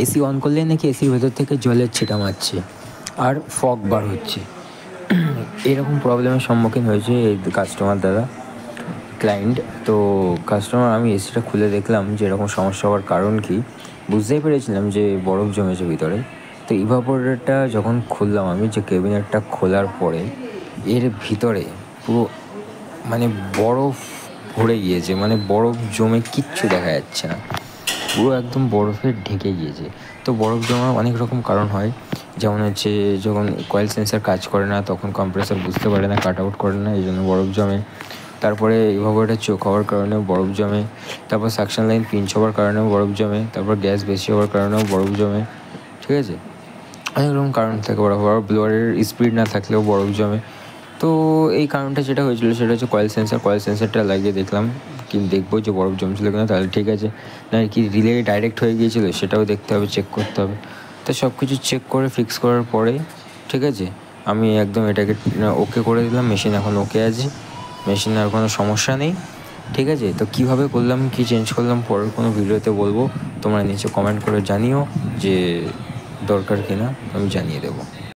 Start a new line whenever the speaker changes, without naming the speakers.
AC on করলে নাকি এসির ভেতর থেকে জলের ছিটা মারছে আর ফগ বার হচ্ছে। এরকম প্রবলেমের সম্মুখীন হয়েছে এই কাস্টমার দ্বারা, ক্লায়েন্ট। তো কাস্টমার, আমি এসিটা খুলে দেখলাম যে এরকম সমস্যা হওয়ার কারণ কি, বুঝতেই পেরেছিলাম যে বরফ জমেছে ভিতরে। তো ইভাপোরেটরটা যখন খুললাম আমি, যে ক্যাবিনেটটা খোলার পরে এর ভিতরে পুরো মানে বরফ ভরে গিয়েছে, মানে বরফ জমে কিচ্ছু দেখা যাচ্ছে না, পুরো একদম বরফে ঢেকে গিয়েছে। তো বরফ জমার অনেক রকম কারণ হয়, যেমন হচ্ছে যখন কয়েল সেন্সার কাজ করে না তখন কম্প্রেসার বুঝতে পারে না, কাট আউট করে না, এই জন্য বরফ জমে। তারপরে ইভাপোরেটর চোক হওয়ার কারণেও বরফ জমে। তারপর সাকশন লাইন পিঞ্চ হওয়ার কারণেও বরফ জমে। তারপর গ্যাস বেশি হওয়ার কারণেও বরফ জমে। ঠিক আছে, অনেক রকম কারণ থাকে বরফ হওয়ার। ব্লোয়ারের স্পিড না থাকলেও বরফ জমে। তো এই কারণটা যেটা হয়েছিল সেটা হচ্ছে কয়েল সেন্সার। কয়েল সেন্সারটা লাগিয়ে দেখলাম, দেখবো যে বরফ জমছিল কিনা, তাহলে ঠিক আছে। না কি রিলে ডাইরেক্ট হয়ে গিয়েছিলো সেটাও দেখতে হবে, চেক করতে হবে। তো সব কিছু চেক করে ফিক্স করার পরে ঠিক আছে, আমি একদম এটাকে ওকে করে দিলাম। মেশিন এখন ওকে আছে, মেশিনে আর কোনো সমস্যা নেই। ঠিক আছে, তো কীভাবে করলাম, কী চেঞ্জ করলাম পরের কোনো ভিডিওতে বলবো। তোমরা নিচে কমেন্ট করে জানিও যে দরকার কিনা, আমি জানিয়ে দেবো।